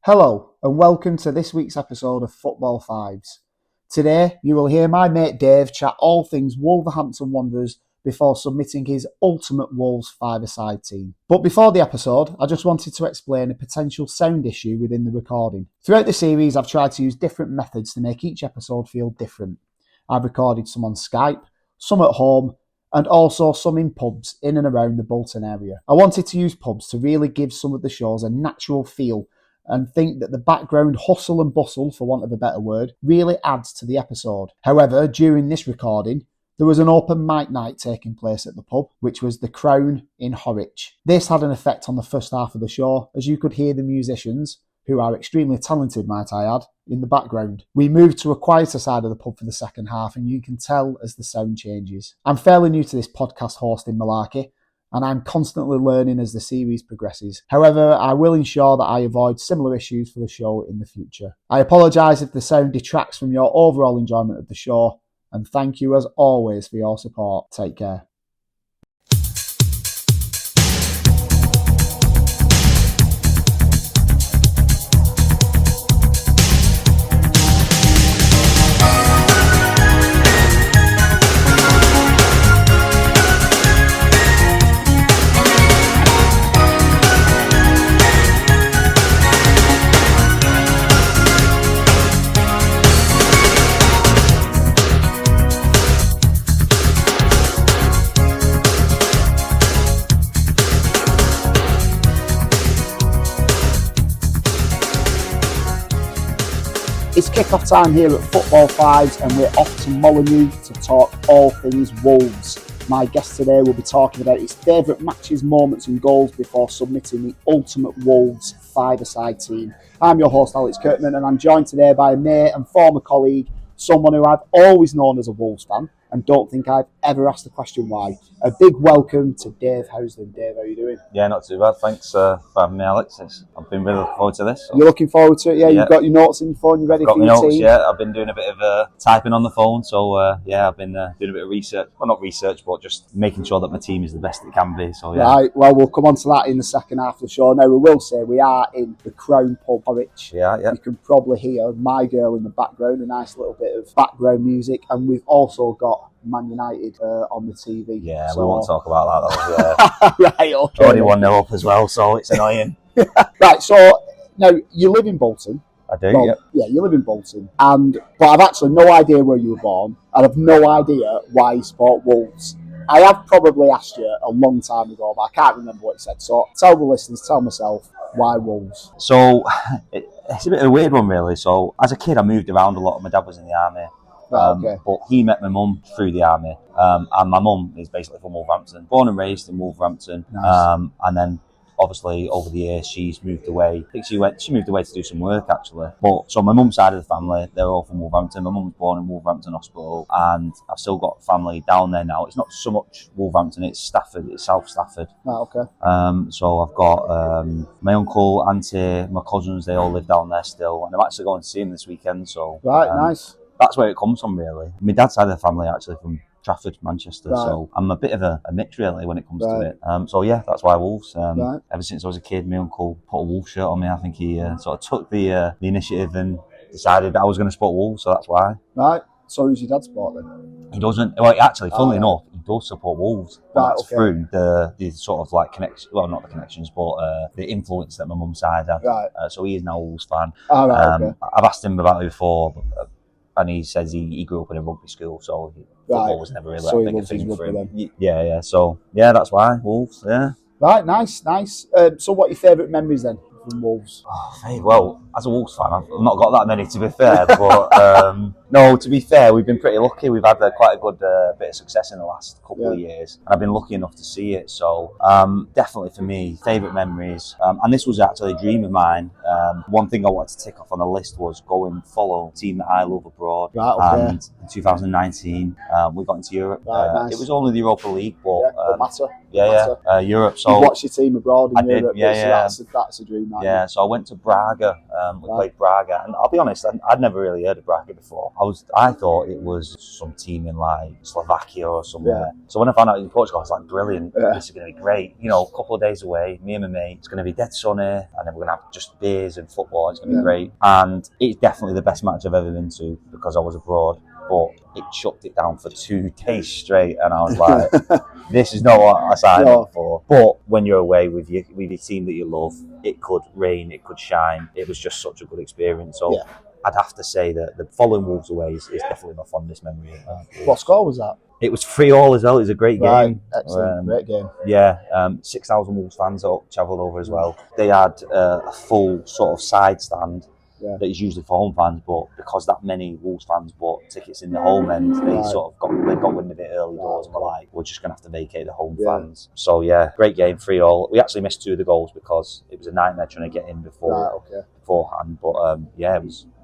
Hello and welcome to this week's episode of Football Fives. Today you will hear my mate Dave chat all things Wolverhampton Wanderers before submitting his ultimate Wolves five-a-side team. But before the episode, I just wanted to explain a potential sound issue within the recording. Throughout the series I've tried to use different methods to make each episode feel different. I've recorded some on Skype, some at home, and also some in pubs in and around the Bolton area. I wanted to use pubs to really give some of the shows a natural feel and think that the background hustle and bustle, for want of a better word, really adds to the episode. However, during this recording, there was an open mic night taking place at the pub, which was the Crown in Horwich. This had an effect on the first half of the show, as you could hear the musicians, who are extremely talented, might I add, in the background. We moved to a quieter side of the pub for the second half, and you can tell as the sound changes. I'm fairly new to this podcast hosting malarkey, and I'm constantly learning as the series progresses. However, I will ensure that I avoid similar issues for the show in the future. I apologise if the sound detracts from your overall enjoyment of the show, and thank you as always for your support. Take care. It's kick-off time here at Football Fives and we're off to Molineux to talk all things Wolves. My guest today will be talking about his favourite matches, moments and goals before submitting the ultimate Wolves five-a-side team. I'm your host Alex Kirkman and I'm joined today by a mate and former colleague, someone who I've always known as a Wolves fan and don't think I've ever asked the question why. A big welcome to Dave Housden. Dave, how are you doing? Yeah, not too bad. Thanks for having me, Alex. I've been really looking forward to this. So. You're looking forward to it? Yeah, you've got your notes in your phone, you ready for your notes, team? Yeah, I've been doing a bit of typing on the phone. So, I've been doing a bit of research. Well, not research, but just making sure that my team is the best it can be. So, yeah. Right, well, we'll come on to that in the second half of the show. Now, we will say we are in the Crown Pub, Horwich. Yeah. You can probably hear My Girl in the background, a nice little bit of background music. And we've also got Man United on the TV. Yeah, so we won't talk about that though. Yeah. Right, okay. Already 1-0 up as well, so it's annoying. Right, so now you live in Bolton. I do, well, yeah, you live in Bolton. But I've actually no idea where you were born, and I've no idea why you support Wolves. I have probably asked you a long time ago, but I can't remember what you said. So tell the listeners, tell myself, why Wolves? So it's a bit of a weird one, really. So as a kid, I moved around a lot. My dad was in the army. Okay. But he met my mum through the army, and my mum is basically from Wolverhampton, born and raised in Wolverhampton. Nice. And then obviously over the years she's moved away. I think she moved away to do some work actually. But so my mum's side of the family, they're all from Wolverhampton. My mum was born in Wolverhampton Hospital, and I've still got family down there now. It's not so much Wolverhampton, it's Stafford, it's South Stafford. Okay. So I've got my uncle, auntie, my cousins, they all live down there still, and I'm actually going to see them this weekend. So right, nice. That's where it comes from, really. My dad's side of the family actually from Trafford, Manchester, right. So I'm a bit of a mix, really, when it comes to it. So yeah, that's why Wolves. Right. Ever since I was a kid, my uncle put a Wolves shirt on me. I think he sort of took the initiative and decided that I was going to support Wolves, so that's why. Right. So who's your dad support then? He doesn't. Well, actually, funnily enough, he does support Wolves. Right, that's through the sort of like connection. Well, not the connections, but the influence that my mum's side had. Right. So he is now a Wolves fan. Okay. I've asked him about it before. And he says he grew up in a rugby school, so football was never really a big thing for him. Yeah. So, yeah, that's why. Wolves, yeah. Right, nice. So what are your favourite memories then from Wolves? Well, as a Wolves fan, I've not got that many, to be fair. But, no, to be fair, we've been pretty lucky. We've had quite a good bit of success in the last couple of years. And I've been lucky enough to see it. So, definitely for me, favourite memories. And this was actually a dream of mine. One thing I wanted to tick off on the list was go and follow a team that I love abroad. Right, okay. And in 2019, we got into Europe. Right, nice. It was only the Europa League, but don't matter. Europe. So you watched your team abroad in Europe. I did, so that's a dream. Yeah, so I went to Braga We played Braga, and I'll be honest, I'd never really heard of Braga before. I thought it was some team in like Slovakia or somewhere. So when I found out it was Portugal, I was like, brilliant, this is going to be great. You know, a couple of days away, me and my mate, it's going to be dead sunny, and then we're going to have just beers and football. It's going to be great. And it's definitely the best match I've ever been to because I was abroad. But it chucked it down for 2 days straight, and I was like, this is not what I signed up for. But when you're away with your team that you love, it could rain, it could shine. It was just such a good experience. So I'd have to say that the following Wolves away is definitely my fondest memory. What score was that? It was 3-3 as well. It was a great game. Excellent, great game. Yeah, 6,000 Wolves fans travelled over as well. They had a full sort of side stand. That is usually for home fans, but because that many Wolves fans bought tickets in the home end, they sort of got wind of it early doors and were like, we're just going to have to vacate the home fans. So great game, 3-3. We actually missed 2 of the goals because it was a nightmare trying to get in beforehand. But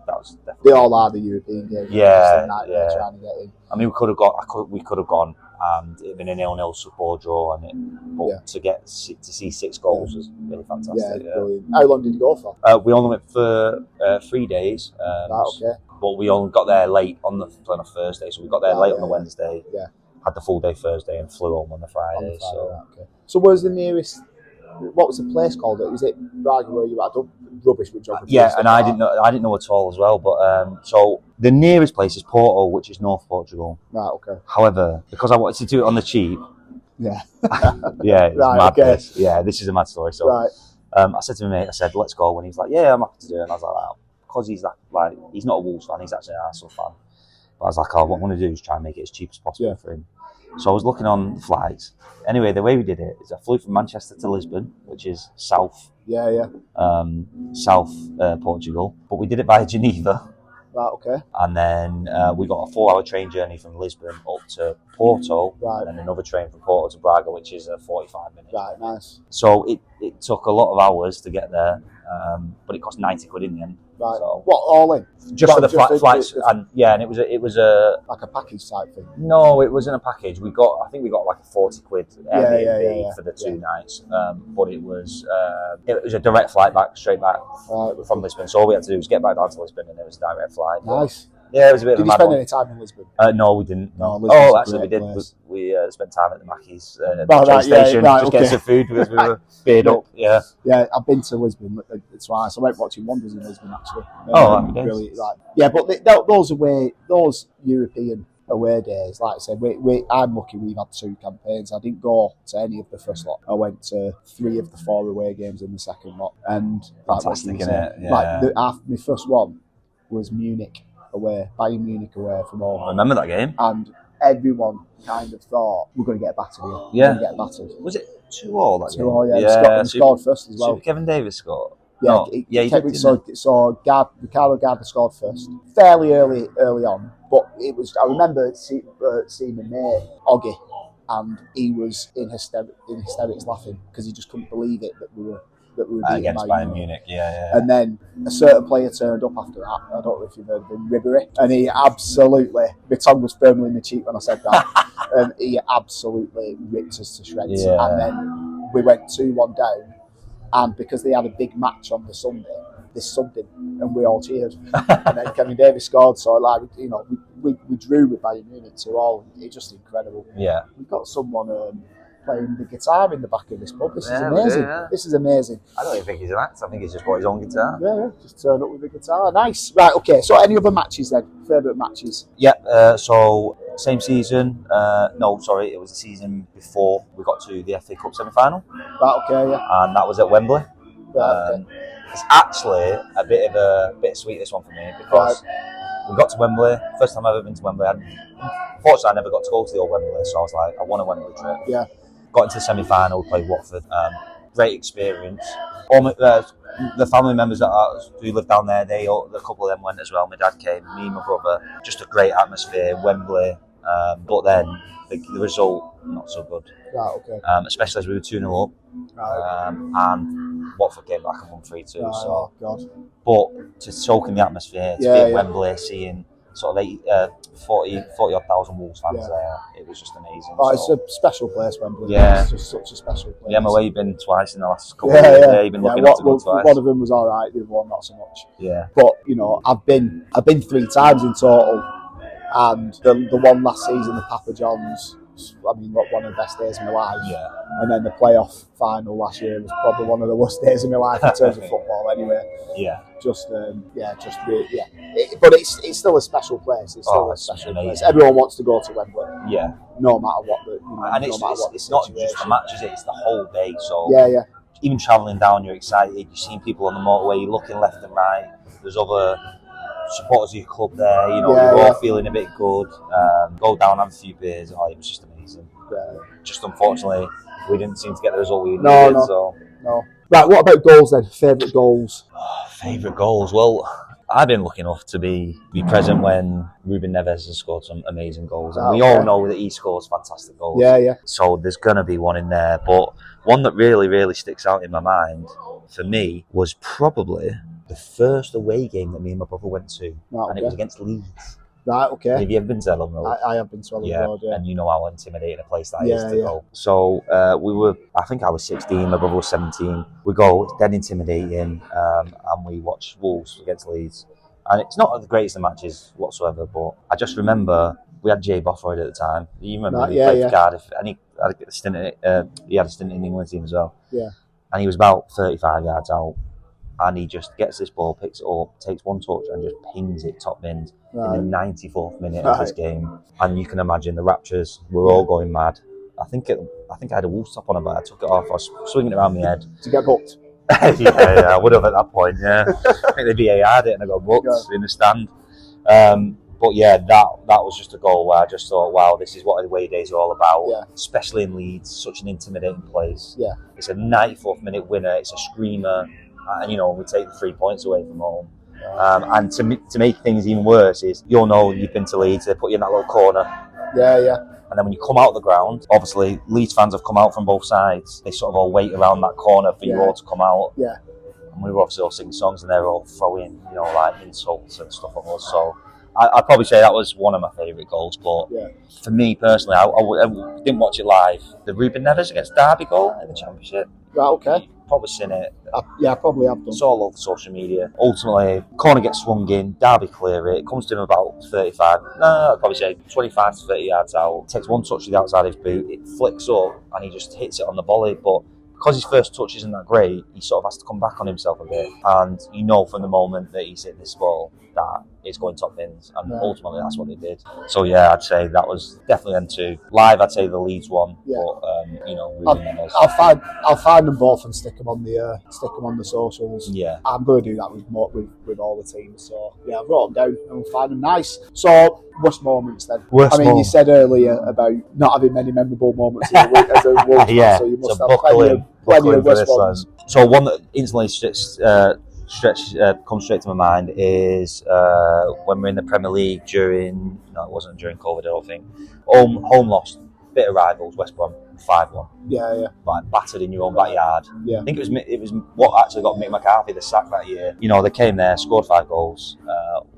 that was definitely. They all are the European games. Trying to get in. I mean, we could have gone, and it'd been a 0-0 support draw, but to see 6 goals was really fantastic. Brilliant. How long did you go for? We only went for 3 days. But we only got there late on the Thursday, so we got there late on the Wednesday. Had the full day Thursday and flew home on the Friday. So where's the nearest? What was the place called? Is it Braga where you had rubbish with geography? And I didn't know at all as well. But so the nearest place is Porto, which is North Portugal. Right. Okay. However, because I wanted to do it on the cheap. It's mad. This is a mad story. So I said to my mate, I said, let's go. And he's like, yeah, I'm happy to do it. And I was like, wow. Because he's he's not a Wolves fan, he's actually an Arsenal fan. But I was like, what I'm going to do is try and make it as cheap as possible for him. So I was looking on the flights. Anyway, the way we did it is I flew from Manchester to Lisbon, which is south Portugal. But we did it via Geneva. Right, okay. And then we got a 4-hour train journey from Lisbon up to Porto, and then another train from Porto to Braga, which is 45 minutes. Right, nice. So it took a lot of hours to get there, but it cost 90 quid in the end. Right. So, what, all in? Just for the flights, and it was a like a package type thing. No, it wasn't a package. I think we got like a 40 quid Airbnb for the 2 nights, but it was a direct flight straight back from Lisbon. So all we had to do was get back down to Lisbon, and it was a direct flight. Nice. Yeah, it was a bit. Did you spend any time in Lisbon? No, we didn't. No. Actually, we did. We spent time at the Mackey's at the train station, just getting some food because we were beard up. Yeah, I've been to Lisbon twice. I went watching Wanderers in Lisbon actually. Really? But those European away days, like I said, I'm lucky we've had 2 campaigns. I didn't go to any of the first lot. I went to 3 of the 4 away games in the second lot, and fantastic, isn't it? Yeah. My first one was Munich away, Bayern Munich away from home. I remember that game. And everyone kind of thought, we're going to get battered here. Yeah. We're going to get battered. Was it 2-2 that game? 2-2, yeah. Scored first as well. Kevin Davis scored. He did. So Ricardo Gardner scored first, fairly early on. But it was. I remember seeing my mate Oggy, and he was in hysterics laughing because he just couldn't believe it that we were against Bayern Munich. And then a certain player turned up after that. I don't know if you've heard of him, Ribery, and he absolutely. My tongue was firmly in my cheek when I said that, and he absolutely ripped us to shreds. Yeah. And then we went 2-1 down. And because they had a big match on the Sunday, they subbed him, and we all cheered. And then Kevin Davis scored, so we drew with Bayern Munich 2-2. It's just incredible. Yeah, we've got someone playing the guitar in the back of this pub. This is amazing. This is amazing. I don't even think he's an actor. I think he's just bought his own guitar. Yeah, just turned up with a guitar. Nice. Right, okay. So any other matches then? Favourite matches? Yeah. So same season. No, sorry, it was the season before we got to the FA Cup semi-final. Right, okay, yeah. And that was at Wembley. Right, okay. It's actually a bit sweet, this one for me, because we got to Wembley. First time I've ever been to Wembley. Unfortunately, I never got to go to the old Wembley, so I was like, I want a Wembley trip. Yeah. Got into the semi-final, played Watford. Great experience. All the family members who live down there, a couple of them went as well. My dad came, me and my brother. Just a great atmosphere, Wembley. But then the result, not so good. Right, okay. Especially as we were 2-0 up. Right. And Watford came back and won 3-2. Right, so. oh, God. But to soak in the atmosphere, to be at Wembley, seeing sort of 40 odd thousand Wolves fans there. It was just amazing. Oh, it's a special place, Wembley. Yeah. It's just such a special place. Yeah, I'm away, you've been twice in the last couple of years. Yeah, you've been looking to go twice. One of them was all right, the other one not so much. Yeah. But, you know, I've been 3 times in total, and the one last season, the Papa John's, I mean, one of the best days of my life. Yeah. And then the playoff final last year was probably one of the worst days of my life in terms of football. Anyway. Yeah. But it's still a special place. It's still a special place. Everyone wants to go to Wembley. Yeah. No matter what and it's not just the match, is it? It's the whole day. So yeah. Even travelling down, you're excited. You're seeing people on the motorway. You're looking left and right. There's other supporters of your club there. You know, you're all feeling a bit good. Go down, have a few beers. Oh, it was just amazing. Yeah. Just unfortunately, we didn't seem to get the result we needed. No. Right, what about goals then? Favourite goals? Favourite goals? Well, I've been lucky enough to be present when Ruben Neves has scored some amazing goals. And we all know that he scores fantastic goals. Yeah. So there's going to be one in there. But one that really, really sticks out in my mind for me was probably the first away game that me and my brother went to. And it was against Leeds. Right, okay. Have you ever been to Ellen Road? I have been to Ellen Road, yeah. And you know how intimidating a place that is to go. So I think I was 16, my brother was 17. We go, it's dead intimidating, and we watch Wolves against Leeds. And it's not the greatest of matches whatsoever, but I just remember we had Jay Bothroyd at the time. You remember he played for Cardiff, and he had a stint in the England team as well. Yeah. And he was about 35 yards out. And he just gets this ball, picks it up, takes one touch and just pings it top bins in the 94th minute of this game. And you can imagine the raptures were all going mad. I think I had a Wolves top on, but I took it off. I was swinging it around my head. To get booked? yeah, I would have at that point, yeah. I think they VAR'd it and I got booked in the stand. But yeah, that was just a goal where I just thought, wow, this is what the away days are all about, especially in Leeds, such an intimidating place. Yeah. It's a 94th minute winner, it's a screamer. And, you know, we take the 3 points away from home. And to make things even worse is, you'll know you've been to Leeds, they put you in that little corner. Yeah. And then when you come out of the ground, obviously Leeds fans have come out from both sides. They sort of all wait around that corner for you all to come out. Yeah. And we were obviously all singing songs and they were all throwing, you know, like insults and stuff at us. So I'd probably say that was one of my favourite goals. But for me personally, I didn't watch it live. The Ruben Neves against Derby goal in the Championship. Right, okay. Probably seen it. I probably have done. It's all over social media. Ultimately, corner gets swung in, Derby clear it. It comes to him about 35. I'd probably say 25 to 30 yards out. Takes one touch to the outside of his boot. It flicks up and he just hits it on the volley. But because his first touch isn't that great, he sort of has to come back on himself a bit. And you know from the moment that he's hit this ball that it's going top bins. And ultimately that's what they did. So yeah, I'd say that was definitely them two. Live, I'd say the Leeds one. Yeah. But you know, I'll find them both and stick them on the socials. Yeah. I'm going to do that with all the teams. So yeah, I've wrote them down and we'll find them nice. So worst moments then. You said earlier about not having many memorable moments as a Wolves fan, so you must have plenty of worst ones. So one that instantly comes straight to my mind is when we're in the Premier League it wasn't during COVID, I don't think. Home loss, bit of rivals, West Brom 5-1. Yeah. Like battered in your own backyard. Yeah. I think it was what actually got Mick McCarthy the sack that year. You know, they came there, scored 5 goals.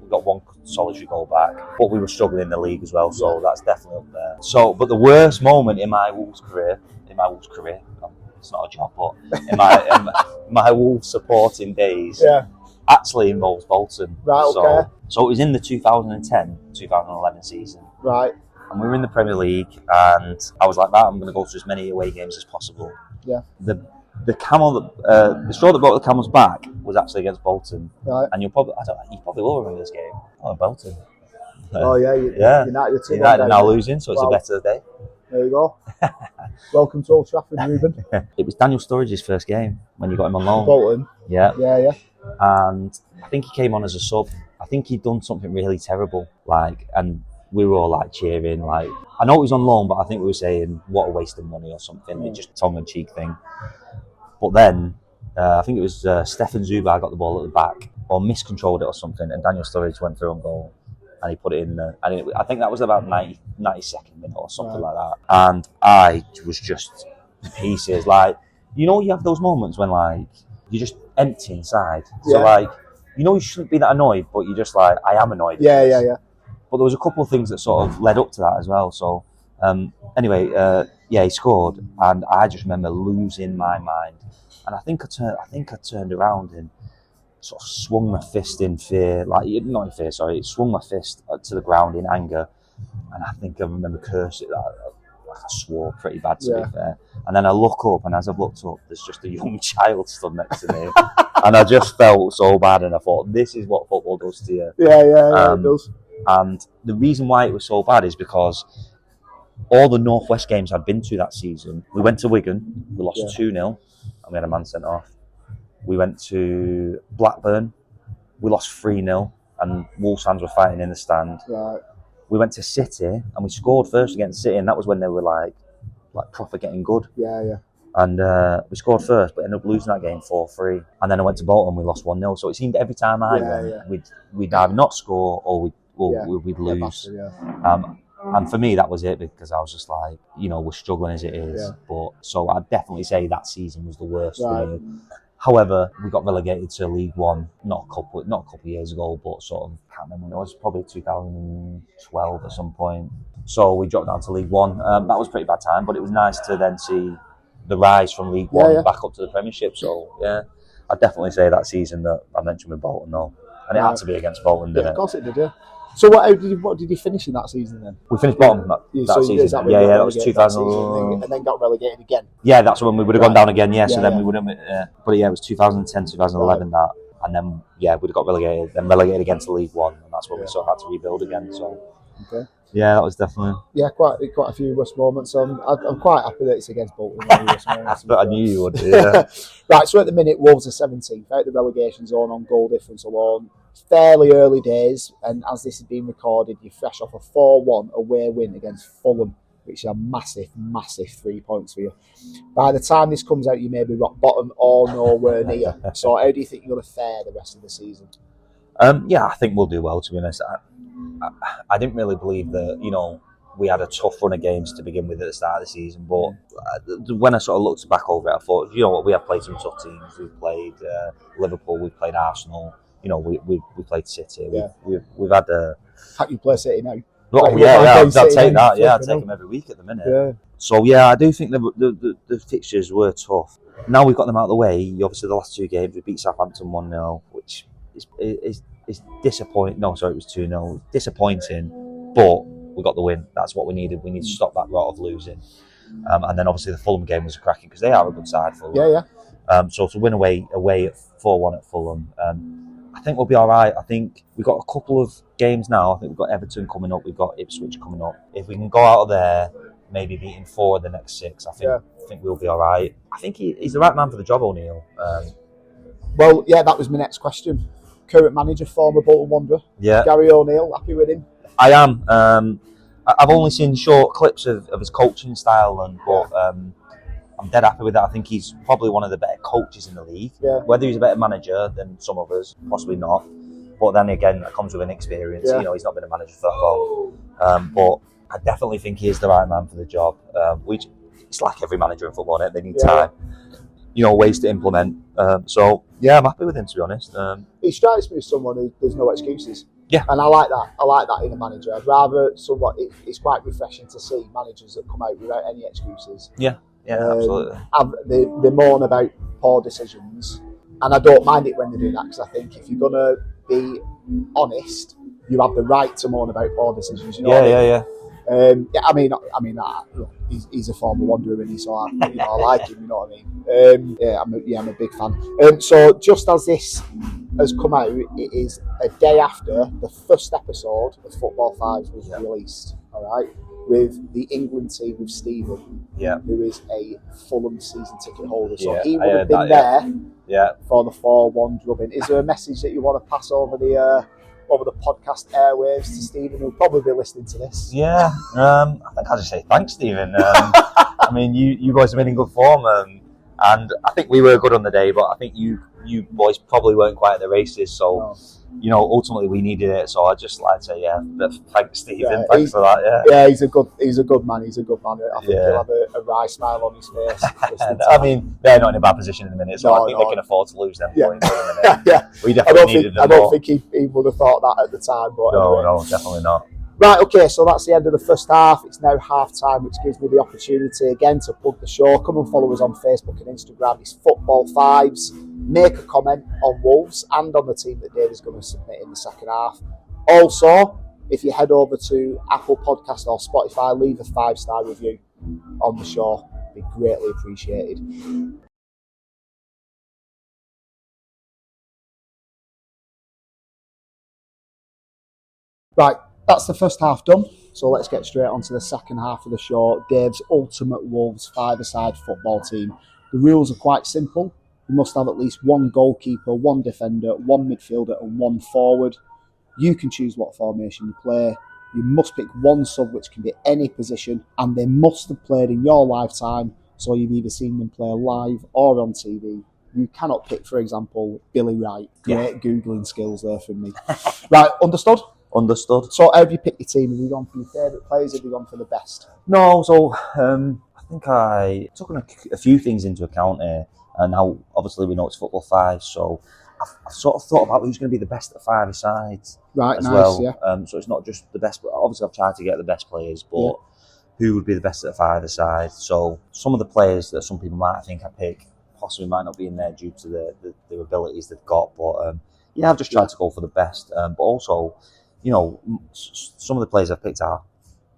We got one solitary goal back, but we were struggling in the league as well, so that's definitely up there. So, but the worst moment in my Wolves career, it's not a job, but in my Wolves supporting days, actually involves Bolton. Right, okay. So it was in the 2010-2011 season. Right. And we were in the Premier League, and I was like, I'm going to go to as many away games as possible. Yeah. The straw that brought the Camels back was actually against Bolton. Right. And you probably will remember this game. Oh, Bolton. United are now losing, so it's a better day. There you go. Welcome to Old Trafford, Ruben. It was Daniel Sturridge's first game when you got him on loan. Bolton? Yeah. Yeah. And I think he came on as a sub. I think he'd done something really terrible, and we were all like cheering. Like, I know he was on loan, but I think we were saying, what a waste of money or something. It's just a tongue-in-cheek thing. But then, I think it was Stefan Zubar got the ball at the back, or miscontrolled it or something, and Daniel Sturridge went through on goal. And he put it in there. And I think that was about 92nd minute or something like that. And I was just pieces. Like, you know, you have those moments when, like, you're just empty inside. So, like, you know, you shouldn't be that annoyed, but you're just like, I am annoyed. Yeah. But there was a couple of things that sort of led up to that as well. So anyway, he scored, and I just remember losing my mind. And I think I turned around and sort of swung my fist in fear, swung my fist to the ground in anger. And I think I remember cursing. I swore pretty bad, to be fair. And then I look up, and as I've looked up, there's just a young child stood next to me. And I just felt so bad, and I thought, this is what football does to you. It does. And the reason why it was so bad is because all the North West games I'd been to that season, we went to Wigan, we lost 2-0, and we had a man sent off. We went to Blackburn, we lost 3-0, and Wolves fans were fighting in the stand. Right. We went to City, and we scored first against City, and that was when they were like proper getting good. Yeah. And we scored first, but ended up losing that game 4-3. And then I went to Bolton, we lost 1-0. So it seemed every time I went, we'd either not score or we'd lose. And for me, that was it, because I was just like, we're struggling as it is. But so I'd definitely say that season was the worst for me. However, we got relegated to League One not a couple of years ago, but sort of, I can't remember when it was, probably 2012 at some point. So we dropped down to League One. That was a pretty bad time, but it was nice to then see the rise from League One back up to the Premiership. So I'd definitely say that season that I mentioned with Bolton, though, and it had to be against Bolton, didn't it? Of course it did, yeah. So what did you finish in that season then? We finished bottom that season. That was 2000. And then got relegated again. Yeah, that's when we would have gone down again. Yeah, so then we would have. But it was 2010, 2011 that, and then we'd have got relegated. Then relegated again to League One, and that's when we sort of had to rebuild again. So. Okay. Yeah, that was definitely. Yeah, quite a few worst moments. I'm quite happy that it's against Bolton. But I knew you would. Yeah. Right, so at the minute, Wolves are 17th, out the relegation zone on goal difference alone. Fairly early days, and as this is being recorded, you're fresh off a 4-1 away win against Fulham, which is a massive 3 points for you. By the time this comes out, you may be rock bottom or nowhere near. So how do you think you're going to fare the rest of the season? I think we'll do well, to be honest. I didn't really believe that, we had a tough run of games to begin with at the start of the season, but when I sort of looked back over it, I thought, we have played some tough teams. We've played Liverpool, we've played Arsenal, we played City. We've had a... How you play City now? I'd take that. I'd take them every week at the minute. Yeah. So I do think the fixtures were tough. Now we've got them out of the way. Obviously, the last 2 games we beat Southampton 1-0, which is disappointing. No, sorry, it was 2-0. Disappointing, but we got the win. That's what we needed. We need to stop that rot of losing. And then obviously the Fulham game was cracking because they are a good side, Fulham. So to win away at 4-1 at Fulham, I think we'll be all right. I think we've got a couple of games now. I think we've got Everton coming up. We've got Ipswich coming up. If we can go out of there, maybe beating 4 of the next 6, I think we'll be all right. I think he's the right man for the job, O'Neill. That was my next question. Current manager, former Bolton Wanderer, Gary O'Neill, happy with him? I am. I've only seen short clips of his coaching style, but I'm dead happy with that. I think he's probably one of the better coaches in the league. Yeah. Whether he's a better manager than some others, possibly not. But then again, that comes with an experience. He's not been a manager for that long. But I definitely think he is the right man for the job. Which it's like every manager in football, they need time. Ways to implement. I'm happy with him, to be honest. He strikes me as someone who there's no excuses. Yeah. And I like that. I like that in a manager. I'd rather it's quite refreshing to see managers that come out without any excuses. Yeah, absolutely. They moan about poor decisions, and I don't mind it when they do that, because I think if you're going to be honest, you have the right to moan about poor decisions. You know what I mean? He's a former Wanderer, and so I like him. You know what I mean? I'm a big fan. So just as this has come out, it is a day after the first episode of Football Fives was released. All right, with the England team with Stephen, who is a Fulham season ticket holder. So he would have been there for the 4-1 drubbing. Is there a message that you want to pass over the podcast airwaves to Stephen, who'll probably be listening to this? I think I'll just say thanks, Stephen. I mean, you boys have been in good form, and I think we were good on the day, but I think you boys probably weren't quite at the races, so ultimately we needed it. So I'd just like to say thanks, Stephen. Thanks for that. He's a good man. I think he'll have a wry smile on his face. I mean, they're not in a bad position in the minute, so I think they can afford to lose them points. We definitely needed them. I don't think he would have thought that at the time. But no, definitely not. Right, okay, so that's the end of the first half. It's now half time, which gives me the opportunity again to plug the show. Come and follow us on Facebook and Instagram. It's Football Fives. Make a comment on Wolves and on the team that Dave is going to submit in the second half. Also, if you head over to Apple Podcast or Spotify, leave a 5-star review on the show. It'd be greatly appreciated. Right, that's the first half done. So let's get straight on to the second half of the show. Dave's ultimate Wolves five-a-side football team. The rules are quite simple. You must have at least one goalkeeper, one defender, one midfielder and one forward. You can choose what formation you play. You must pick one sub, which can be any position, and they must have played in your lifetime, so you've either seen them play live or on TV. You cannot pick, for example, Billy Wright. Great Googling skills there from me. Right, understood? Understood. So how have you picked your team? Have you gone for your favourite players? Have you gone for the best? No, so I think I took a few things into account here, and now obviously we know it's football 5, so I've sort of thought about who's going to be the best at 5-a-sides Right, as nice, well. yeah. So it's not just the best, but obviously I've tried to get the best players, but who would be the best at 5-a-side? So some of the players that some people might think I pick possibly might not be in there due to the abilities they've got, but I've just tried to go for the best, but also, you know, some of the players I've picked are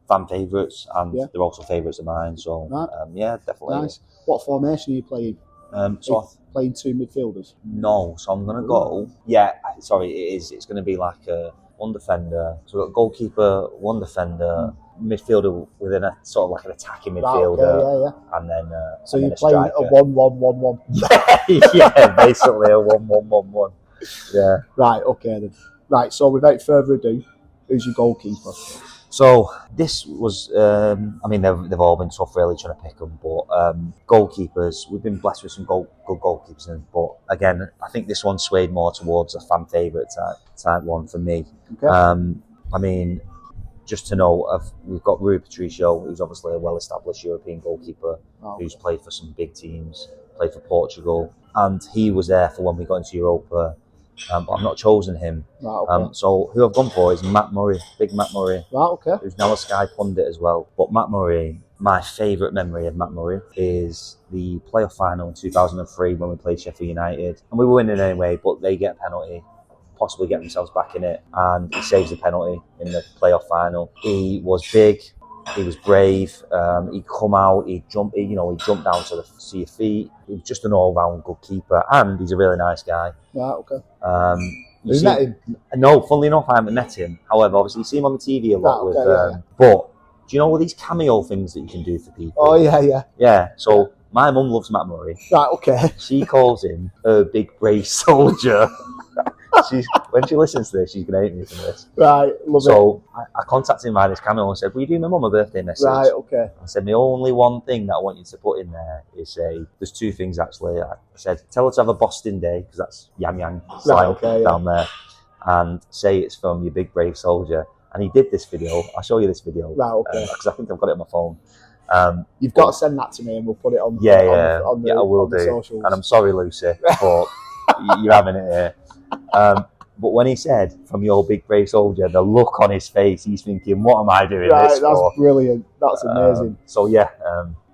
fan favourites, and they're also favourites of mine. So, definitely. Nice. What formation are you playing? Playing two midfielders? No, so I'm going to go. Sorry, it is. It's going to be like one defender. So we've got goalkeeper, one defender, midfielder within a sort of like an attacking midfielder, and then so and you're then playing striker. a 1-1-1-1. Yeah, basically a 1-1-1-1. Yeah. Right. Okay then. Right. So without further ado, who's your goalkeeper? So this was, they've all been tough really trying to pick them, but goalkeepers, we've been blessed with some good goalkeepers, but again, I think this one swayed more towards a fan favourite type one for me. Okay. Just to know, we've got Rui Patricio, who's obviously a well-established European goalkeeper, who's played for some big teams, played for Portugal, and he was there for when we got into Europa. But I've not chosen him. Right, okay. So who I've gone for is Matt Murray, big Matt Murray, who's now a Sky pundit as well. But Matt Murray, my favourite memory of Matt Murray is the playoff final in 2003 when we played Sheffield United. And we were winning anyway, but they get a penalty, possibly get themselves back in it, and he saves the penalty in the playoff final. He was big. He was brave. He'd come out. He'd jump down to see your feet. He was just an all-round good keeper, and he's a really nice guy. Yeah, okay. You met him? No, funnily enough, I haven't met him. However, obviously, you see him on the TV a lot. But do you know all these cameo things that you can do for people? Oh yeah. Yeah. So my mum loves Matt Murray. Right, okay. She calls him her big brave soldier. When she listens to this, she's going to hate me for this. Right, love it. So I contacted him via this cameo and said, will you do my mum a birthday message? Right, okay. I said, the only one thing that I want you to put in there is there's two things actually. I said, tell her to have a Boston Day, because that's Yang slang down there, and say it's from your big brave soldier. And he did this video. I'll show you this video. Right, okay. Because I think I've got it on my phone. You've got to send that to me and we'll put it on I will do. Socials. And I'm sorry, Lucy, but you're having it here. But when he said, from your big brave soldier, the look on his face, he's thinking, what am I doing this for? That's brilliant. That's amazing.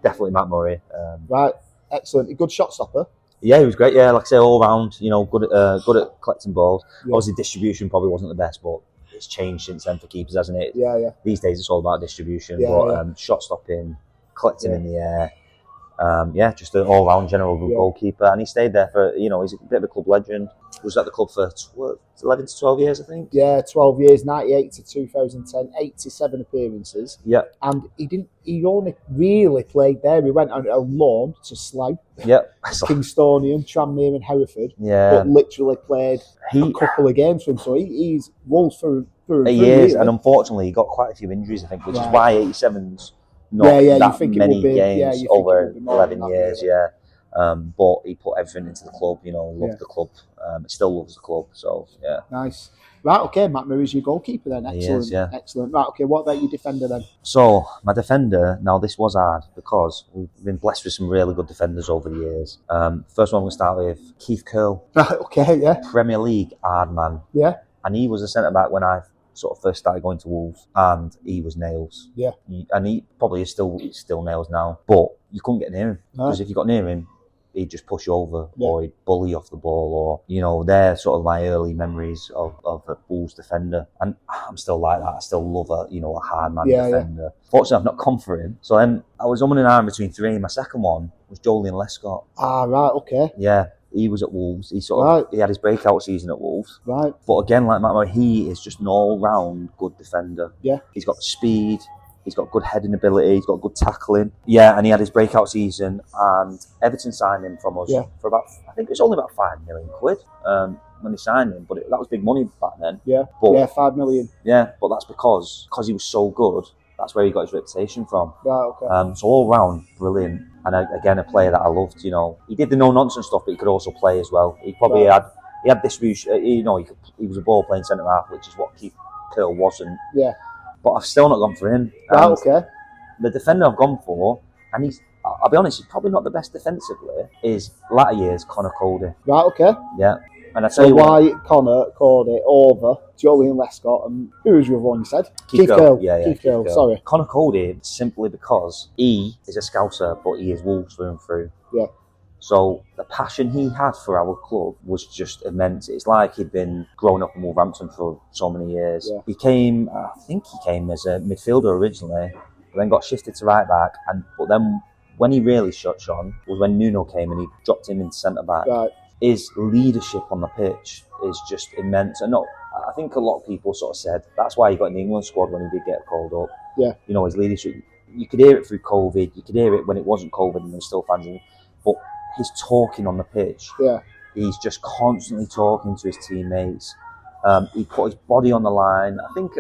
Definitely Matt Murray. Right, excellent. A good shot stopper. Yeah, he was great. Yeah, like I say, all round, good at collecting balls. Yeah. Obviously, distribution probably wasn't the best, but it's changed since then for keepers, hasn't it? Yeah. These days, it's all about distribution, shot stopping, collecting in the air. Just an all-round general good goalkeeper, and he stayed there for, he's a bit of a club legend. He was at the club for 11 to 12 years, I think. Yeah, 12 years, 98 to 2010, 87 appearances. Yeah. And he only really played there. He went on a loan to Slough, Kingstonian, Tranmere and Hereford, but literally played a couple of games for him. So he's Wolves for he is, and unfortunately he got quite a few injuries, I think, which is why 87's not that many games over 11 years, but he put everything into the club, loved the club, still loves the club, so yeah. Nice. Right, okay, Matt Murray's your goalkeeper then, excellent. He is, excellent. Right, okay, what about your defender then? So, my defender, now this was hard because we've been blessed with some really good defenders over the years. First one I'm going to start with, Keith Curle. Right, okay, yeah. Premier League hard man. Yeah. And he was a centre-back when I sort of first started going to Wolves, and he was nails. Yeah. And he probably is still nails now, but you couldn't get near him, No. because if you got near him, he'd just push you over, Yeah. or he'd bully you off the ball, or they're sort of my early memories of a Wolves defender, and I'm still like that. I still love a hard man defender. Fortunately, I've not come for him, so then I was umming and ahhing between three. My second one was Julian Lescott. Ah, right, okay. Yeah, he was at Wolves. He had his breakout season at Wolves. Right. But again, like Matt, he is just an all-round good defender. Yeah. He's got speed. He's got good heading ability. He's got good tackling. Yeah, and he had his breakout season, and Everton signed him from us for about, I think it was only about £5 million when they signed him, but that was big money back then. Yeah, but, 5 million. Yeah, but that's because he was so good. That's where he got his reputation from. Right, okay. So all round, brilliant. And again, a player that I loved. He did the no-nonsense stuff, but he could also play as well. He probably had distribution. He was a ball-playing centre-half, which is what Keith Curl wasn't. Yeah. But I've still not gone for him. Right, okay. The defender I've gone for, and I'll be honest, he's probably not the best defensively, is latter years Conor Cody. Right, okay. Yeah. And I tell So you why Conor Cody over Julian Lescott, and who was your other one you said? Keith Curl. Keith Curl, sorry. Conor Cody, simply because he is a scouser, but he is Wolves through and through. Yeah. So the passion he had for our club was just immense. It's like he'd been growing up in Wolverhampton for so many years. Yeah. I think he came as a midfielder originally, but then got shifted to right back. But then when he really shone was when Nuno came and he dropped him into centre back. Right. His leadership on the pitch is just immense. And I think a lot of people sort of said that's why he got in the England squad when he did get called up. Yeah. His leadership. You could hear it through COVID. You could hear it when it wasn't COVID and there were still fans in. But his talking on the pitch. Yeah. He's just constantly talking to his teammates. He put his body on the line. I think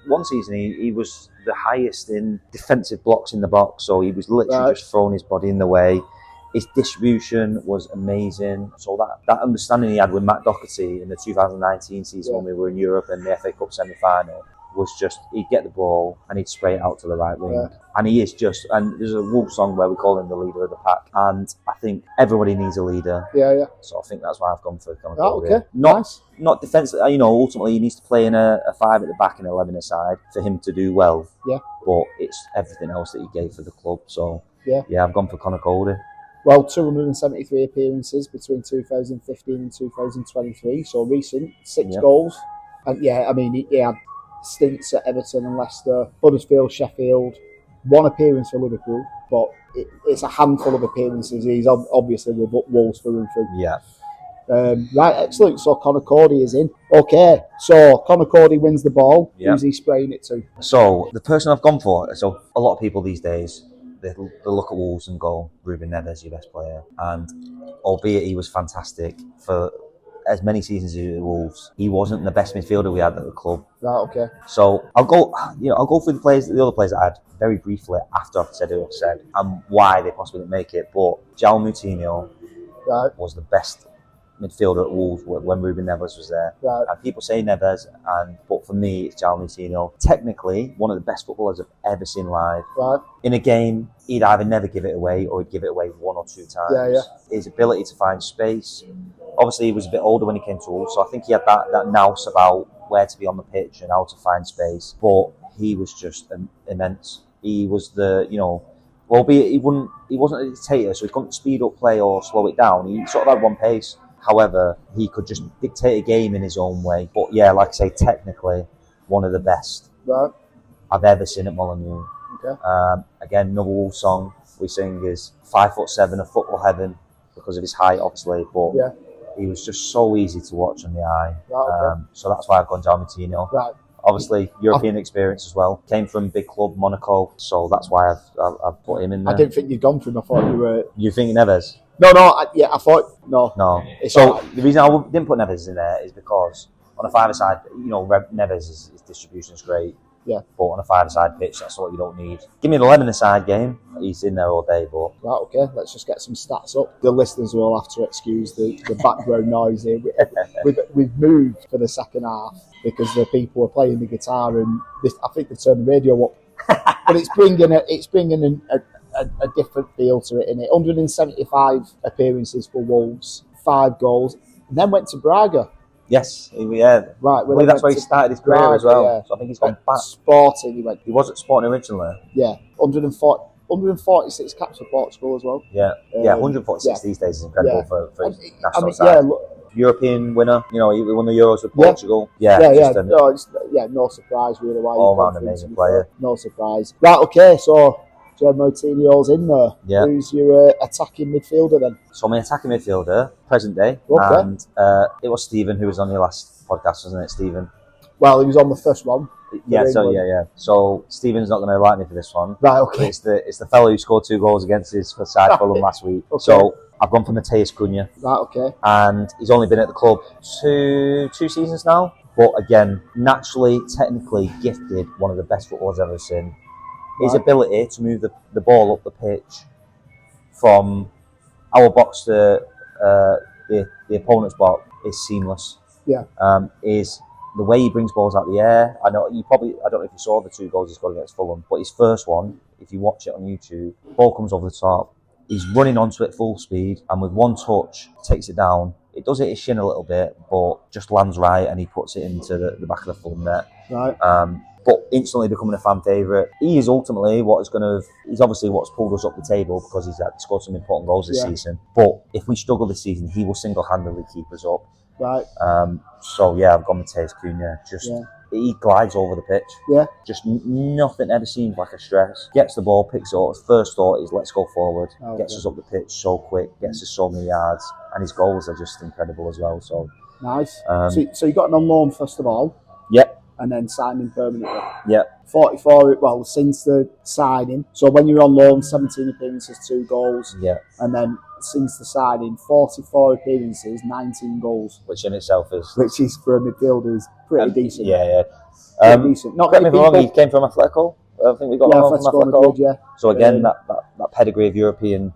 one season he was the highest in defensive blocks in the box. So he was literally just throwing his body in the way. His distribution was amazing. So that understanding he had with Matt Doherty in the 2019 season when we were in Europe and the FA Cup semi-final was just, he'd get the ball and he'd spray it out to the right wing. Yeah. And he is just, and there's a Wolves song where we call him the leader of the pack. And I think everybody needs a leader. Yeah, yeah. So I think that's why I've gone for Conor Cody. Okay. Not defensive, ultimately he needs to play in a 5 at the back and 11 aside for him to do well. Yeah. But it's everything else that he gave for the club. So yeah, I've gone for Conor Cody. Well, 273 appearances between 2015 and 2023, so recent, 6 goals. And he had stints at Everton and Leicester, Huddersfield, Sheffield, 1 appearance for Liverpool, but it's a handful of appearances. He's obviously with Wolves through and through. Yeah. Right, excellent. So Conor Cody is in. Okay, so Conor Cody wins the ball. Yep. Who's he spraying it to? So the person I've gone for, so a lot of people these days, they look at Wolves and go, Ruben Neves, your best player. And albeit he was fantastic for as many seasons as he was at Wolves, he wasn't the best midfielder we had at the club. Right, okay. So I'll go through the other players that I had very briefly after I've said who I've said and why they possibly didn't make it. But João Moutinho was the best midfielder at Wolves when Ruben Neves was there. Right. And people say Neves, but for me, it's João Moutinho. Technically, one of the best footballers I've ever seen live. Right. In a game, he'd either never give it away or he'd give it away 1 or 2 times. Yeah. His ability to find space. Obviously, he was a bit older when he came to Wolves, so I think he had that nous about where to be on the pitch and how to find space. But he was just immense. He was albeit he wasn't a dictator, so he couldn't speed up play or slow it down. He sort of had one pace. However, he could just dictate a game in his own way. But yeah, like I say, technically, one of the best I've ever seen at Molineux. Okay. Again, another Wolves song we sing is 5'7", a football heaven because of his height, obviously. But he was just so easy to watch on the eye. Right, okay. So that's why I've gone João Moutinho. Right. Obviously, European experience as well. Came from big club Monaco, so that's why I've put him in there. I didn't think you'd gone for him. I thought you were. You think Neves? No. I thought no. No. It's so right. The reason I didn't put Neves in there is because on a 5-a-side, Neves' his distribution is great. Yeah. But on a 5-a-side pitch, that's what you don't need. Give me an 11-a-side game. He's in there all day, but... Right, okay. Let's just get some stats up. The listeners will have to excuse the background noise here. We've moved for the second half because the people are playing the guitar and I think they turned the radio up. But it's bringing a different feel to it, innit? 175 appearances for Wolves, 5 goals, and then went to Braga Yes, yeah. Right, Well, that's where he started his career as well. So I think he's gone back. Sporting, he went. He was at Sporting originally. Yeah, 146 caps for Portugal as well. Yeah, 146 these days is incredible for his national side. European winner, he won the Euros with Portugal. No surprise really. Why all-round amazing player. No surprise. Right, okay, so Moutinho's in there. Yeah. Who's your attacking midfielder then? So my attacking midfielder, present day, and it was Stephen who was on your last podcast, wasn't it, Stephen? Well, he was on the first one. So Stephen's not going to like me for this one. Right, okay. It's the fellow who scored 2 goals against his side Fulham last week. Okay. So I've gone for Matheus Cunha. Right, okay. And he's only been at the club two seasons now. But again, naturally, technically gifted, one of the best footballers I've ever seen. His ability to move the ball up the pitch from our box to the opponent's box is seamless. Yeah. Is the way he brings balls out the air. I don't know if you saw the 2 goals he scored against Fulham, but his first one, if you watch it on YouTube, ball comes over the top. He's running onto it full speed, and with one touch, takes it down. It does hit his shin a little bit, but just lands right, and he puts it into the back of the Fulham net. Right. But instantly becoming a fan favourite. He is ultimately he's obviously what's pulled us up the table because he's scored some important goals this season. But if we struggle this season, he will single-handedly keep us up. Right. I've gone Matheus Cunha. He glides over the pitch. Yeah. Just nothing ever seems like a stress. Gets the ball, picks it up. His first thought is let's go forward. Gets us up the pitch so quick. Gets us so many yards, and his goals are just incredible as well. So nice. So you got him on loan first of all. Yep. And then signed him permanently. Yep. 44. Well, since the signing. So when you're on loan, 17 appearances, 2 goals. Yeah. And then since the signing, 44 appearances, 19 goals. Which in itself is for a midfielder is pretty decent. Yeah. Decent. Not correct me if I'm wrong, he came from Atletico. I think we got him from Atletico. Madrid, So again, that pedigree of European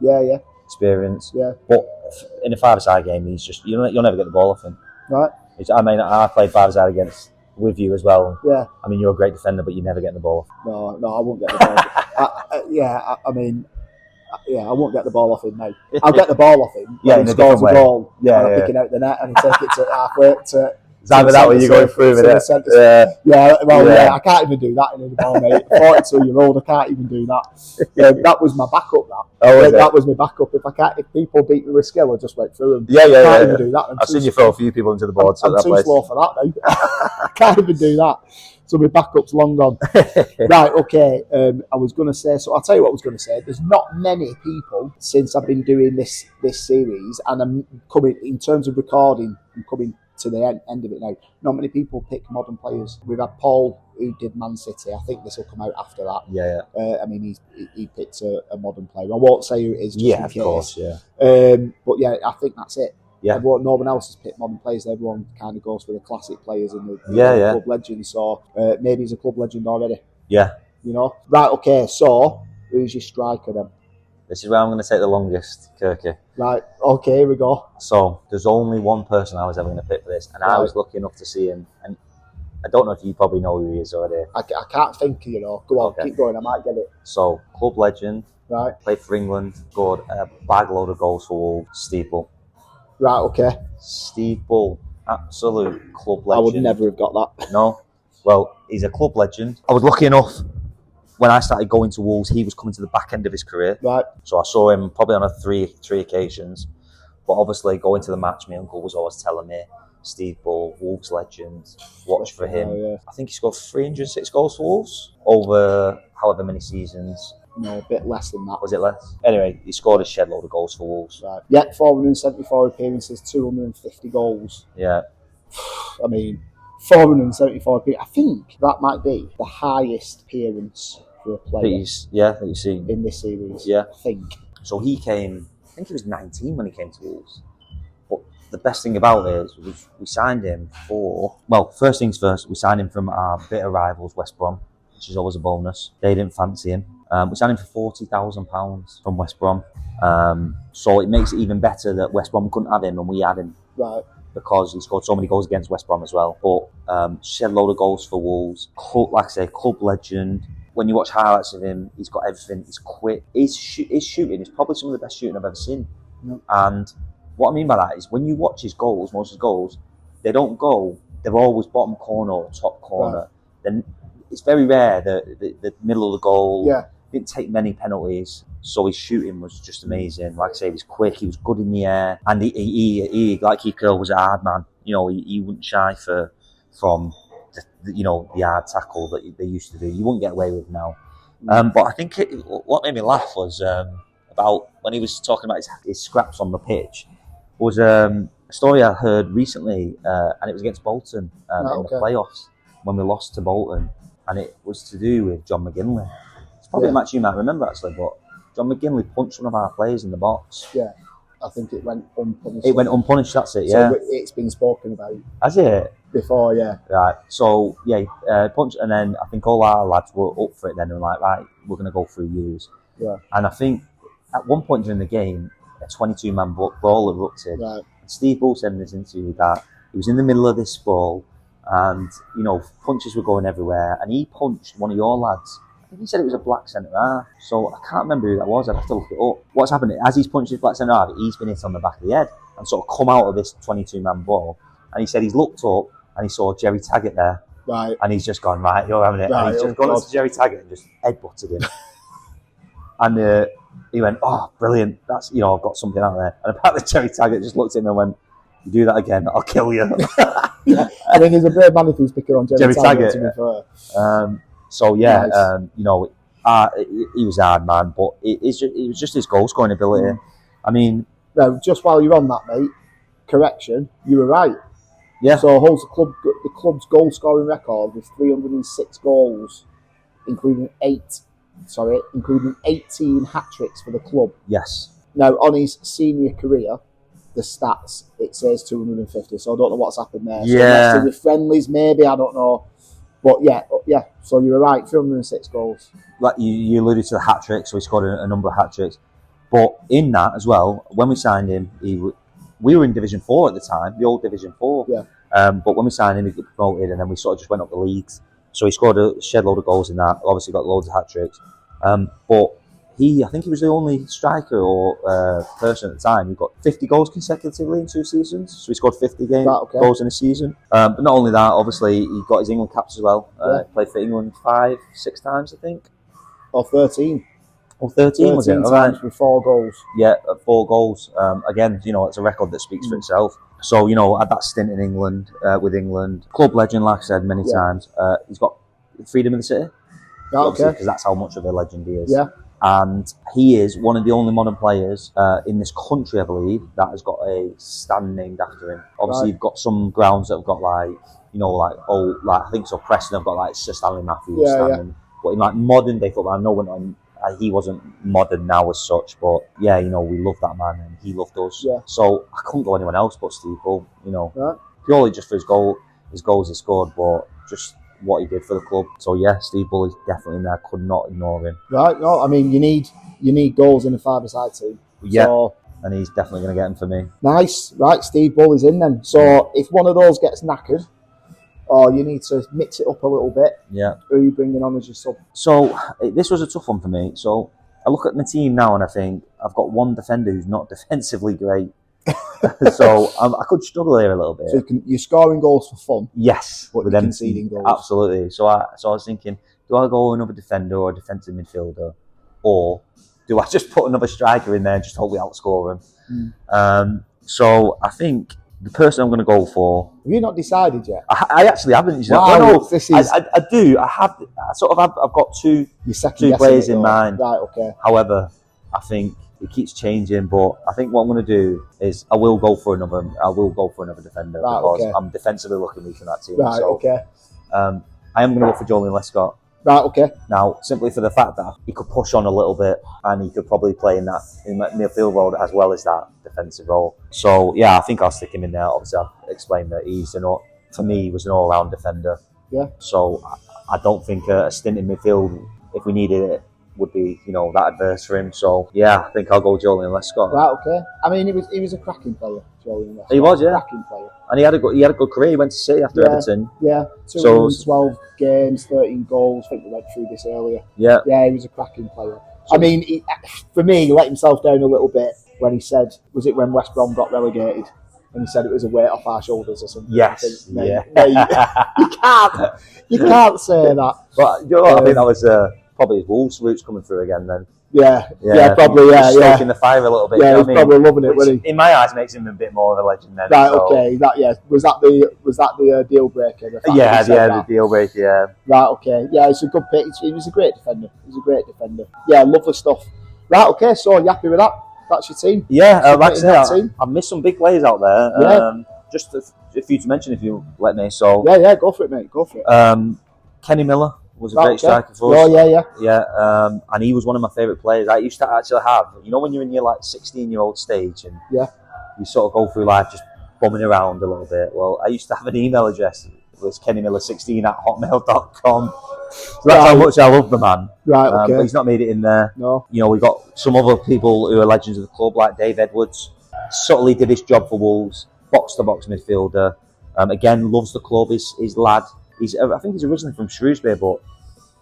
experience. Yeah. But in a 5-a-side game, he's just you'll never get the ball off him. Right. I played 5-a-side with you as well. Yeah. I mean, you're a great defender, but you never get the ball. No, I won't get the ball. I won't get the ball off him now. I'll get the ball off him. Yeah, in a different way. Goal, picking out the net and he take it to halfway to. It's either that way you're going through with it. I can't even do that in the ball, mate. 42-year-old, I can't even do that. That was my backup. That was my backup. If people beat me with skill, I just went through them. I can't even do that. I've seen you throw a few people into the board. I'm too slow for that now. I can't even do that. So my backup's long gone. Right, okay. I was going to say, so I'll tell you what I was going to say. There's not many people since I've been doing this series, and I'm coming, in terms of recording, I'm coming to the end of it now. Not many people pick modern players. We've had Paul, who did Man City. I think this will come out after that. Yeah. He picked a modern player. I won't say who it is. Just in case. Of course, yeah. But yeah, I think that's it. Yeah. No one else has picked modern players. Everyone kind of goes for the classic players and the club legends. So maybe he's a club legend already. Yeah. Right, okay, so who's your striker then? This is where I'm going to take the longest, Kirky. Right, okay, here we go. So there's only one person I was ever going to pick for this, and I was lucky enough to see him. And I don't know if you probably know who he is already. I can't think, Go on, keep going, I might get it. So, club legend. Right. Played for England, scored a bag load of goals for Wolves. Steve Bull. Right, okay. Steve Bull, absolute club legend. I would never have got that. No? Well, he's a club legend. I was lucky enough, when I started going to Wolves, he was coming to the back end of his career. Right. So I saw him probably on three occasions. But obviously, going to the match, my uncle was always telling me, Steve Bull, Wolves legend, watch for him. Yeah. I think he scored 306 goals for Wolves over however many seasons. No, a bit less than that. Was it less? Anyway, he scored a shed load of goals for Wolves. Right. Yeah, 474 appearances, 250 goals. Yeah. I mean, 474 appearances. I think that might be the highest appearance for a player that you've seen in this series. Yeah. I think. So he came, I think he was 19 when he came to Wolves. But the best thing about it is we signed him first things first, we signed him from our bitter rivals, West Brom, which is always a bonus. They didn't fancy him. We signed him for £40,000 from West Brom. So it makes it even better that West Brom couldn't have him and we had him. Right. Because he scored so many goals against West Brom as well. But shed load of goals for Wolves. Like I say, club legend. When you watch highlights of him, he's got everything. He's quick. His shooting is probably some of the best shooting I've ever seen. Yep. And what I mean by that is when you watch his goals, most of his goals, they don't go. They're always bottom corner or top corner. Right. Then it's very rare that the middle of the goal. Yeah. Didn't take many penalties, so his shooting was just amazing. Like I say, he was quick, he was good in the air, and he like Kiko was a hard man. You know, he wouldn't shy from the hard tackle that they used to do. You wouldn't get away with now. But I think what made me laugh was about when he was talking about his scraps on the pitch. Was a story I heard recently, and it was against Bolton in the playoffs when we lost to Bolton, and it was to do with John McGinley. It's probably a match you might remember actually, but John McGinley punched one of our players in the box. Yeah, I think it went unpunished. It went unpunished. That's it. Yeah, so it's been spoken about. Has it? Before, yeah. Right. So yeah, punch, and then I think all our lads were up for it. Then and were like, right, we're going to go through yous. Yeah. And I think at one point during the game, a 22-man brawl erupted. Right. And Steve Bull said in this interview that he was in the middle of this brawl, and punches were going everywhere, and he punched one of your lads. I think he said it was a black centre half. So I can't remember who that was. I'd have to look it up. What's happened as he's punched his black centre half, he's been hit on the back of the head and sort of come out of this 22-man brawl. And he said he's looked up and he saw Jerry Taggart there. Right. And he's just gone, right, you're having it. Right, and he's just gone up to Jerry Taggart and just headbutted him. And he went, oh, brilliant. That's, I've got something out there. And apparently Jerry Taggart just looked at him and went, you do that again, I'll kill you. Yeah. I mean, there's a brave man who's picking on Jerry Taggart, to be fair. So, yeah, nice. He was a hard man, but it was just his goal-scoring ability. I mean... No, just while you're on that, mate, correction, you were right. Yeah. So holds the club's goal-scoring record with 306 goals, including 18 hat-tricks for the club. Yes. Now, on his senior career, the stats, it says 250, so I don't know what's happened there. Yeah. So with friendlies, maybe, I don't know. But yeah, so you were right, 306 goals. Like you alluded to the hat-trick, so he scored a number of hat-tricks. But in that as well, when we signed him, we were in Division 4 at the time, the old Division 4. Yeah. But when we signed him, he got promoted, and then we sort of just went up the leagues. So he scored a shed load of goals in that. Obviously got loads of hat-tricks. But I think he was the only striker or person at the time who got 50 goals consecutively in 2 seasons. So he scored 50 goals in a season. But not only that, obviously he got his England caps as well. Played for England 5-6 times, I think. Or 13. Or 13 was it? 13 times with 4 goals. Yeah, 4 goals. Again, it's a record that speaks for itself. So, had that stint in England, with England. Club legend, like I said many times. He's got freedom of the city. Because that's how much of a legend he is. Yeah. And he is one of the only modern players in this country, I believe, that has got a stand named after him. Obviously, you've got some grounds that have got I think so. Preston have got like Sir Stanley Matthews standing. Yeah. But in like modern day football, I know he wasn't modern now as such, but we love that man and he loved us. Yeah. So I couldn't go anyone else but Steve Bull. Purely just for his goals he scored, but just what he did for the club. So yeah, Steve Bull is definitely in there. Could not ignore him. Right. No, I mean you need goals in a 5-a-side team. Yeah. So, and he's definitely going to get them for me. Nice. Right, Steve Bull is in then. So if one of those gets knackered, or you need to mix it up a little bit, who are you bringing on as your sub? So this was a tough one for me. So I look at my team now and I think I've got one defender who's not defensively great. So I could struggle here a little bit. So you're scoring goals for fun. Yes, but you're conceding goals. Absolutely. So I was thinking, do I go another defender or a defensive midfielder, or do I just put another striker in there and just hope we outscore him? So I think the person I'm going to go for. Have you not decided yet? I actually haven't. Wow, no, this is. I do. I've got two players in mind. Right. Okay. However, I think it keeps changing, but I think what I'm going to do is I will go for another defender because I'm defensively looking weak in that team. Right. Okay. I am going to go for Julian Lescott. Right. Okay. Now, simply for the fact that he could push on a little bit and he could probably play in that midfield role as well as that defensive role. So yeah, I think I'll stick him in there. Obviously, I've explained that for me, he was an all-round defender. Yeah. So I don't think a stint in midfield, if we needed it, would be that adverse for him. So yeah, I think I'll go Julian Lescott. Right. Okay. I mean, he was a cracking player, Julian Lescott. He was, yeah. Cracking player. And he had a good career. He went to City after Everton. Yeah. 212 games, 13 goals. I think we went through this earlier. Yeah. Yeah, he was a cracking player. So, I mean, for me, he let himself down a little bit when he said, was it when West Brom got relegated? And he said it was a weight off our shoulders or something. Yes, Mate, you can't say that. But you know what? I think that was probably his Wolves roots coming through again then. Yeah, probably, yeah. Stoking the fire a little bit. Yeah, you know he's probably loving it, wasn't he? In my eyes, makes him a bit more of a legend then. Right, okay. Was that the deal breaker? The deal breaker, yeah. Right, okay. Yeah, it's a good pick. He was a great defender. Yeah, lovely stuff. Right, okay, so you happy with that? That's your team? Yeah, like I said, I've missed some big players out there. Yeah. Just a few to mention if you let me. So Yeah, go for it, mate. Go for it. Kenny Miller was a great striker for us. Oh, yeah. And he was one of my favourite players. I used to actually have, when you're in your 16-year-old stage and you sort of go through life just bumming around a little bit. Well, I used to have an email address. It was kennymiller16@hotmail.com. So that's how much I love the man. Right, okay. But he's not made it in there. No. We've got some other people who are legends of the club, like Dave Edwards. Subtly did his job for Wolves. Box-to-box midfielder. Again, loves the club. His lad. I think he's originally from Shrewsbury, but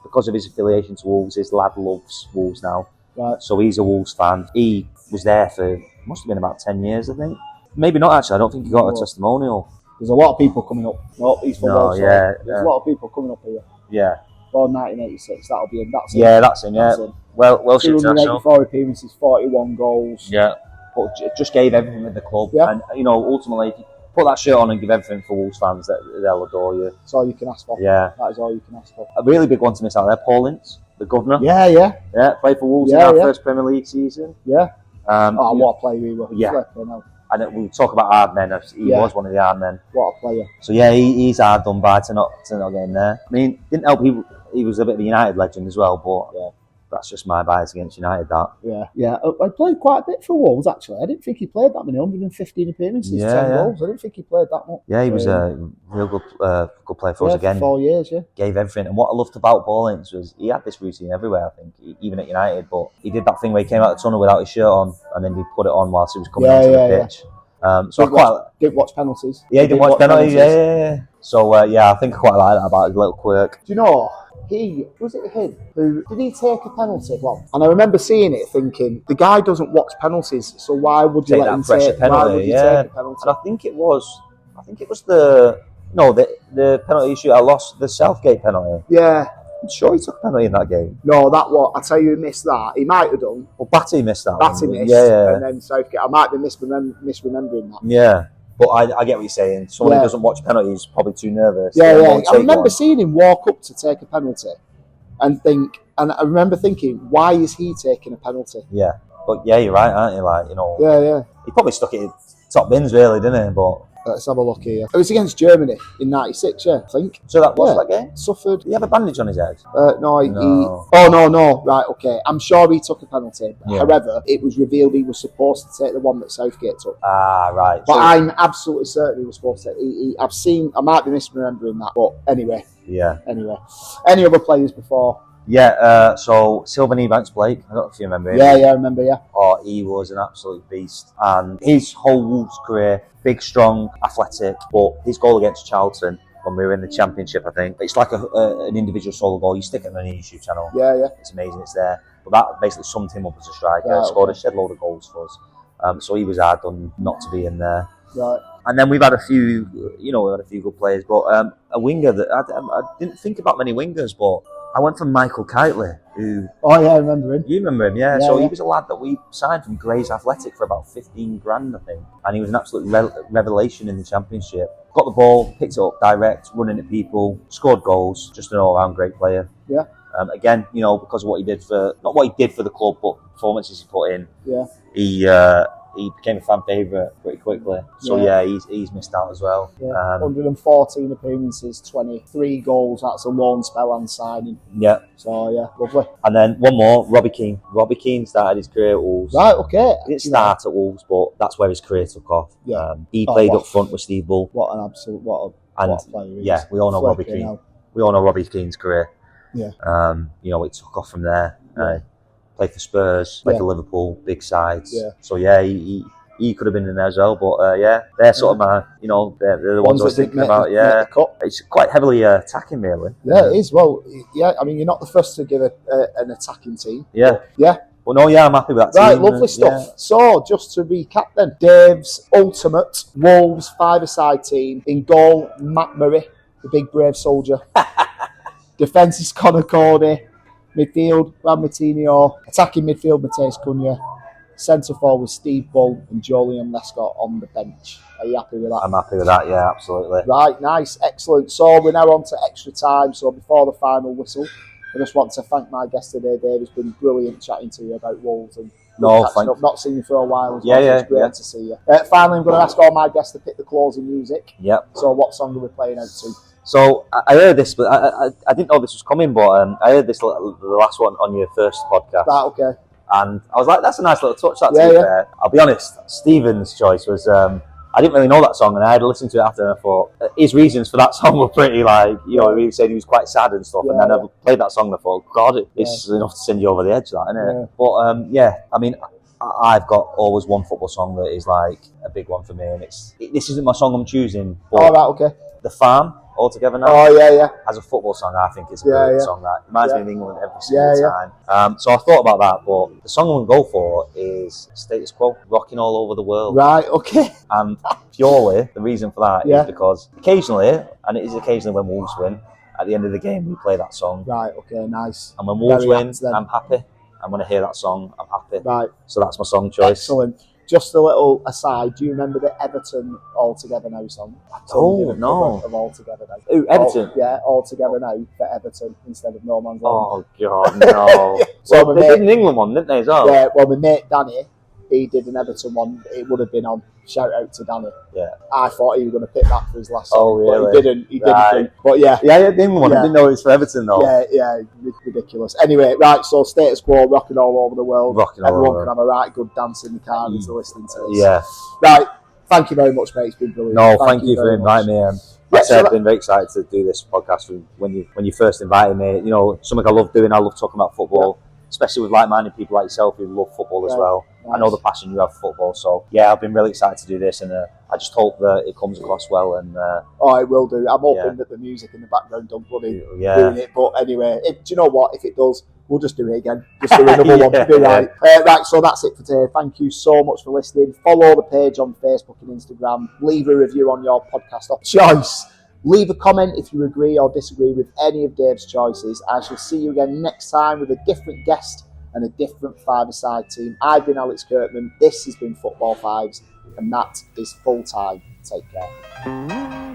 because of his affiliation to Wolves, his lad loves Wolves now. Right. So he's a Wolves fan. He was there for, must have been about 10 years, I think. Maybe not, actually. I don't think he got a testimonial. There's a lot of people coming up. There's a lot of people coming up here. Yeah. Born 1986, that'll be him. That's him. Yeah, that's him, yeah. Welsh international. 284 appearances, 41 goals. Yeah. But just gave everything with the club. Yeah. And, ultimately, if you put that shirt on and give everything for Wolves fans, they'll adore you. That's all you can ask for. Yeah. That is all you can ask for. A really big one to miss out there, Paul Ince, the governor. Yeah. Yeah, played for Wolves in our first Premier League season. Yeah. What a player he was. Yeah. And we'll talk about hard men. He was one of the hard men. What a player. So yeah, he's hard done by to not get in there. I mean, didn't help he was a bit of a United legend as well, but that's just my bias against United, that. Yeah. I played quite a bit for Wolves, actually. I didn't think he played that many, 115 appearances, 10 goals. I didn't think he played that much. Yeah, he was a real good player for us again. 4 years, Gave everything. And what I loved about Paul Ince was he had this routine everywhere, I think, even at United, but he did that thing where he came out the tunnel without his shirt on, and then he put it on whilst he was coming onto the pitch. So didn't watch penalties. Yeah, he didn't watch penalties. Yeah. So I think I quite like that about his little quirk. Do you know? Was it him who did he take a penalty? Well, and I remember seeing it, thinking the guy doesn't watch penalties, so why would you let him take a penalty? And I think it was the penalty shoot I lost, the Southgate penalty. Yeah. I'm sure he took a penalty in that game. No, I tell you, he missed that. He might have done. Well, Batty missed that. Batty missed. Yeah. And then Southgate. I might be misremembering that. Yeah. But I get what you're saying. Someone who doesn't watch penalties is probably too nervous. Yeah. I remember seeing him walk up to take a penalty and I remember thinking, why is he taking a penalty? Yeah. But you're right, aren't you? Yeah. He probably stuck it in top bins, really, didn't he? But let's have a look here. It was against Germany in '96, I think. So that was that game? Suffered. Did he have a bandage on his head? No. No. Right, okay. I'm sure he took a penalty. Yeah. However, it was revealed he was supposed to take the one that Southgate took. Ah, right. But I'm absolutely certain he was supposed to take. I might be misremembering that, but anyway. Yeah. Anyway. Any other players before? Yeah, so Sylvan Ebanks-Blake, I don't know if you remember him. Yeah, I remember, yeah. Oh, he was an absolute beast. And his whole Wolves career, big, strong, athletic, but his goal against Charlton when we were in the Championship, I think, it's like an individual solo goal. You stick it on a YouTube channel. Yeah. It's amazing, it's there. But that basically summed him up as a striker. Scored a shed load of goals for us. So he was hard done not to be in there. Right. And then we've had a few, good players, but a winger that I didn't think about many wingers, but I went for Michael Kitely, who... Oh, yeah, I remember him. You remember him, yeah. So he was a lad that we signed from Grays Athletic for about 15 grand, I think. And he was an absolute revelation in the Championship. Got the ball, picked it up direct, running at people, scored goals, just an all-round great player. Yeah. Again, because of what he did not what he did for the club, but performances he put in. Yeah. He became a fan favourite pretty quickly. So he's missed out as well. Yeah. 114 appearances, 23 goals. That's a loan spell and signing. Yeah. So lovely. And then one more, Robbie Keane. Robbie Keane started his career at Wolves. Right, okay. He didn't start at Wolves, but that's where his career took off. Yeah. He played up front with Steve Bull. What a player he is. Yeah, we all know Robbie Keane. We all know Robbie Keane's career. Yeah. It took off from there. Played for Spurs, played for Liverpool, big sides. Yeah. So he could have been in there as well. But they're sort of my, they're the ones I was thinking about. Yeah, it's quite heavily attacking, really. Yeah, it is. Well, I mean, you're not the first to give an attacking team. Yeah. But Well, no, yeah, I'm happy with that team. Right, lovely stuff. Yeah. So, just to recap then, Dave's ultimate Wolves five-a-side team. In goal, Matt Murray, the big brave soldier. Defence is Connor Cody. Midfield, Brad Martinio. Attacking midfield, Mateus Cunha. Centre forward, Steve Bull and Jolyon Lescott on the bench. Are you happy with that? I'm happy with that, yeah, absolutely. Right, nice, excellent. So we're now on to extra time. So before the final whistle, I just want to thank my guest today, Dave. It's been brilliant chatting to you about Wolves and up. Not seen you for a while as well. So it's great to see you. Finally, I'm going to ask all my guests to pick the closing music. Yep. So what song are we playing out to? So I heard this, but I didn't know this was coming. But I heard this the last one on your first podcast. Right, okay. And I was like, that's a nice little touch, that, to be fair. I'll be honest, Stephen's choice was, I didn't really know that song, and I had to listen to it after, and I thought, his reasons for that song were pretty, like, you know, he said he was quite sad and stuff, and then I played that song, and I thought, God, it's enough to send you over the edge, that, isn't it? But, I mean, I've got always one football song that is, like, a big one for me, and this isn't my song I'm choosing, but all right, okay. The Farm, All Together Now. Oh, yeah. As a football song, I think it's a brilliant song. That reminds me of England every single time. So I thought about that, but the song I'm going to go for is Status Quo, Rocking All Over the World. Right, okay. And purely, the reason for that is because occasionally, and it is occasionally when Wolves win, at the end of the game, we play that song. Right, okay, nice. And when Wolves win, I'm happy. And when I hear that song, I'm happy. Right. So that's my song choice. Excellent. Just a little aside, do you remember the Everton All Together Now song? I don't know. Of All Together Now. Ooh, Everton? All Together Now for Everton instead of No Man's Land. Oh, God, no. So well, they did an England one, didn't they, as well? Yeah, well, my mate Danny, he did an Everton one. It would have been on. Shout out to Danny. Yeah. I thought he was going to pick that for his last song. Oh, really? But he didn't. But yeah. Yeah, the England one. I didn't know it was for Everton, though. Yeah, ridiculous. Anyway, right, so Status Quo, rocking all over the world. Everyone can have a right good dance in the car as they're listening to this. Yeah. Right, thank you very much, mate. It's been brilliant. No, thank you for inviting me. Like I said, I've been very excited to do this podcast when you first invited me. You know, something I love doing. I love talking about football, especially with like-minded people like yourself who love football as well. Nice. I know the passion you have for football, so yeah, I've been really excited to do this, and I just hope that it comes across well. And it will do. I'm hoping that the music in the background don't bloody doing it. But anyway, do you know what? If it does, we'll just do it again. Just do another one. Right. Right, so that's it for today. Thank you so much for listening. Follow the page on Facebook and Instagram. Leave a review on your podcast of choice. Leave a comment if you agree or disagree with any of Dave's choices. I shall see you again next time with a different guest and a different five-a-side team. I've been Alex Kirkman. This has been Football Fives, and that is full time. Take care.